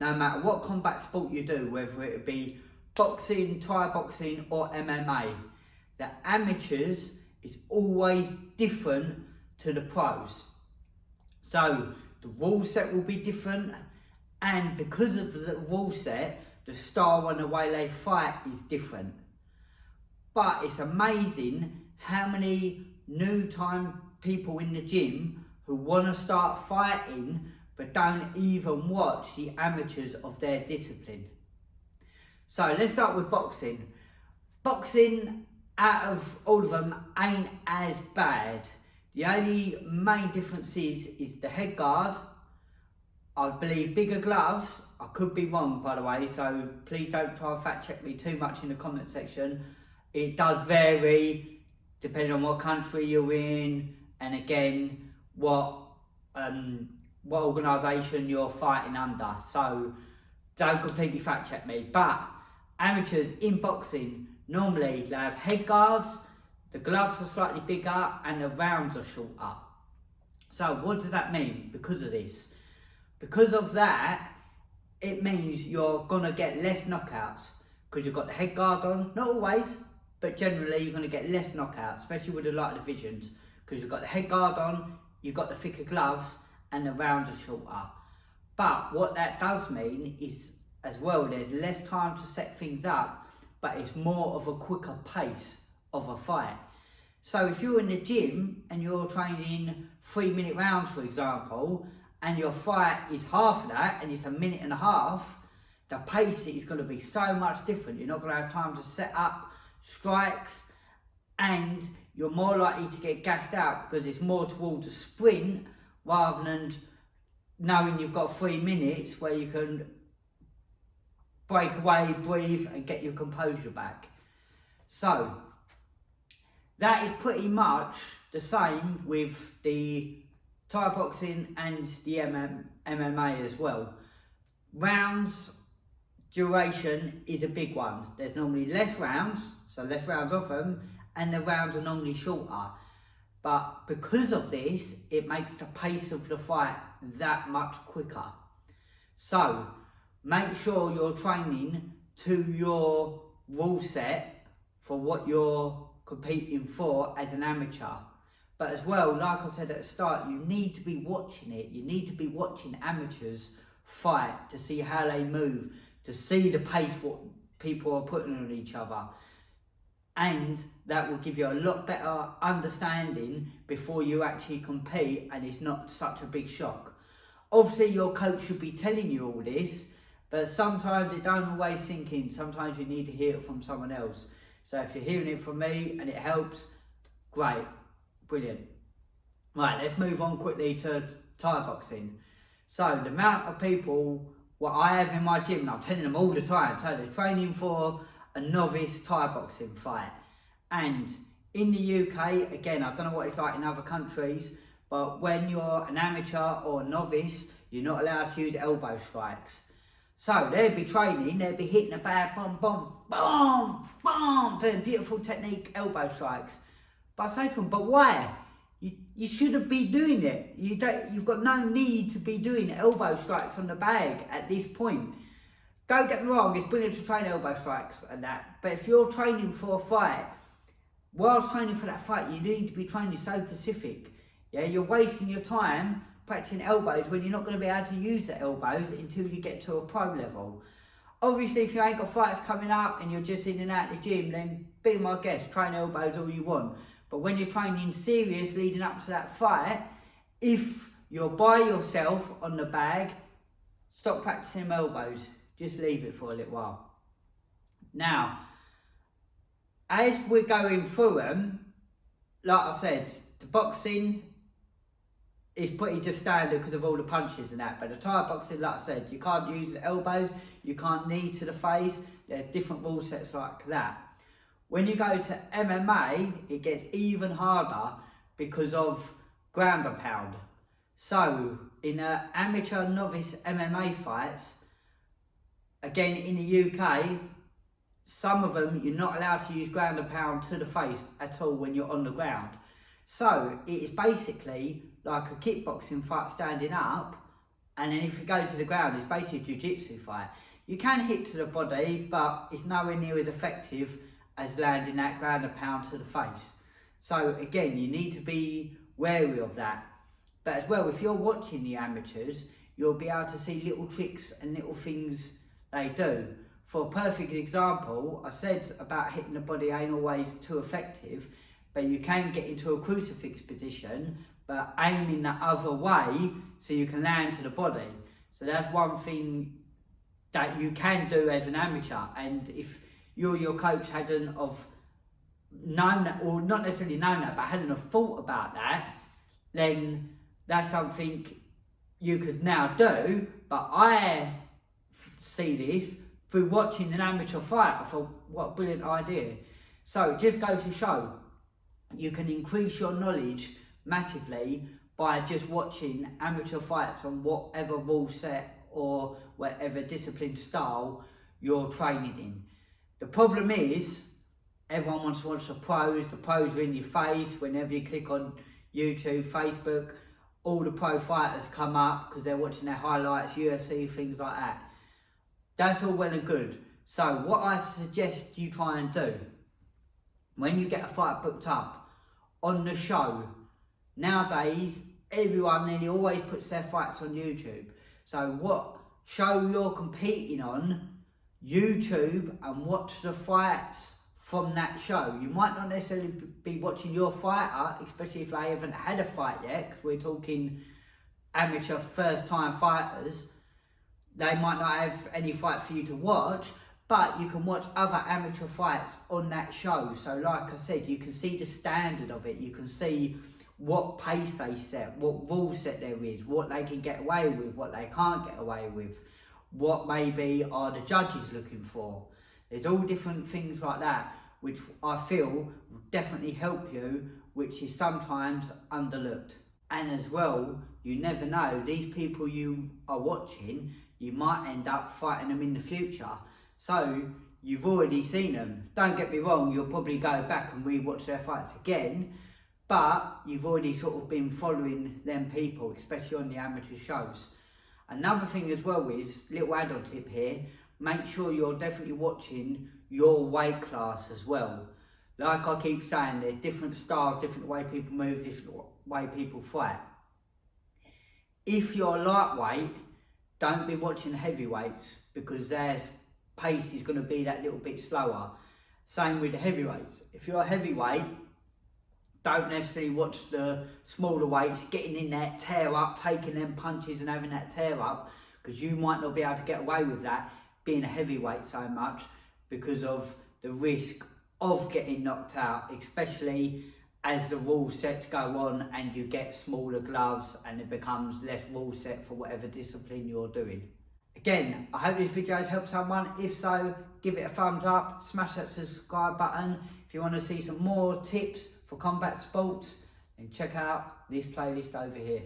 no matter what combat sport you do, whether it be boxing, Thai boxing or MMA, the amateurs is always different to the pros. So the rule set will be different, and because of the rule set, the style and the way they fight is different. But it's amazing how many new time people in the gym who want to start fighting but don't even watch the amateurs of their discipline. So let's start with boxing. Boxing, out of all of them, ain't as bad. The only main difference is the head guard. I believe bigger gloves. I could be wrong, by the way, so please don't try and fact check me too much in the comment section. It does vary depending on what country you're in, and again what organisation you're fighting under. So don't completely fact check me. But amateurs in boxing, normally they have head guards, the gloves are slightly bigger and the rounds are shorter. So what does that mean because of this? Because of that, it means you're going to get less knockouts because you've got the head guard on. Not always, but generally you're going to get less knockouts, especially with the lighter divisions, because you've got the head guard on, you've got the thicker gloves and the rounds are shorter. But what that does mean is, as well, there's less time to set things up, but it's more of a quicker pace of a fight. So if you're in the gym and you're training 3-minute rounds, for example, and your fight is half of that and it's 1.5 minutes, the pace is going to be so much different. You're not going to have time to set up strikes, and you're more likely to get gassed out because it's more towards a sprint rather than knowing you've got 3 minutes where you can break away, breathe and get your composure back. So that is pretty much the same with the Thai boxing and the MMA as well. Rounds duration is a big one. There's normally less rounds, so less rounds of them, and the rounds are normally shorter. But because of this, it makes the pace of the fight that much quicker. So make sure you're training to your rule set for what you're competing for as an amateur. But as well, like I said at the start, you need to be watching it. You need to be watching amateurs fight to see how they move, to see the pace what people are putting on each other. And that will give you a lot better understanding before you actually compete, and it's not such a big shock. Obviously your coach should be telling you all this, but sometimes it don't always sink in. Sometimes you need to hear it from someone else. So if you're hearing it from me and it helps, great, brilliant. Right, let's move on quickly to Thai boxing. So the amount of people what I have in my gym, and I'm telling them all the time, so they're training for a novice Thai boxing fight. And in the UK, again, I don't know what it's like in other countries, but when you're an amateur or a novice, you're not allowed to use elbow strikes. So they'd be training, they'd be hitting a bad boom, boom, boom, boom, doing beautiful technique elbow strikes. But I say to them, but why? You shouldn't be doing it. You've got no need to be doing elbow strikes on the bag at this point. Don't get me wrong, it's brilliant to train elbow strikes and that, but if you're training for a fight, whilst training for that fight, you need to be training so specific. Yeah, you're wasting your time practicing elbows when you're not going to be able to use the elbows until you get to a pro level. Obviously, if you ain't got fights coming up and you're just in and out of the gym, then be my guest, train elbows all you want. But when you're training serious leading up to that fight, if you're by yourself on the bag, stop practicing elbows. Just leave it for a little while. Now, as we're going through them, like I said, the boxing is pretty just standard because of all the punches and that. But the Thai boxing, like I said, you can't use the elbows, you can't knee to the face. There are different rule sets like that. When you go to MMA, it gets even harder because of ground and pound. So, in amateur novice MMA fights, again, in the UK, some of them, you're not allowed to use ground and pound to the face at all when you're on the ground. So it is basically like a kickboxing fight standing up, And then if you go to the ground, it's basically a jiu-jitsu fight. You can hit to the body, but it's nowhere near as effective as landing that ground and pound to the face. So again, you need to be wary of that. But as well, if you're watching the amateurs, you'll be able to see little tricks and little things they do. For a perfect example, I said about hitting the body ain't always too effective, but you can get into a crucifix position, but aiming the other way so you can land to the body. So that's one thing that you can do as an amateur. And if you or your coach hadn't have known that, or not necessarily known that, but hadn't have thought about that, then that's something you could now do. But I see this through watching an amateur fight. I thought, what a brilliant idea. So it just goes to show, you can increase your knowledge massively by just watching amateur fights on whatever rule set or whatever discipline style you're training in. The problem is, everyone wants to watch the pros are in your face. Whenever you click on YouTube, Facebook, all the pro fighters come up because they're watching their highlights, UFC, things like that. That's all well and good. So what I suggest you try and do, when you get a fight booked up on the show, nowadays everyone nearly always puts their fights on YouTube. So what show you're competing on, YouTube, and watch the fights from that show. You might not necessarily be watching your fighter, especially if they haven't had a fight yet, because we're talking amateur first time fighters. They might not have any fights for you to watch, but you can watch other amateur fights on that show. So like I said, you can see the standard of it. You can see what pace they set, what rule set there is, what they can get away with, what they can't get away with, what maybe are the judges looking for. There's all different things like that, which I feel will definitely help you, which is sometimes underlooked. And as well, you never know, these people you are watching, you might end up fighting them in the future. So you've already seen them. Don't get me wrong, you'll probably go back and re-watch their fights again, but you've already sort of been following them people, especially on the amateur shows. Another thing as well is, little add-on tip here, make sure you're definitely watching your weight class as well. Like I keep saying, there's different styles, different way people move, different way people fight. If you're lightweight, don't be watching heavyweights, because their pace is going to be that little bit slower. Same with the heavyweights. If you're a heavyweight, don't necessarily watch the smaller weights getting in that tear up, taking them punches and having that tear up, because you might not be able to get away with that being a heavyweight so much, because of the risk of getting knocked out, especially as the rule sets go on and you get smaller gloves and it becomes less rule set for whatever discipline you're doing. Again, I hope this video has helped someone. If so, give it a thumbs up, smash that subscribe button. If you want to see some more tips for combat sports, then check out this playlist over here.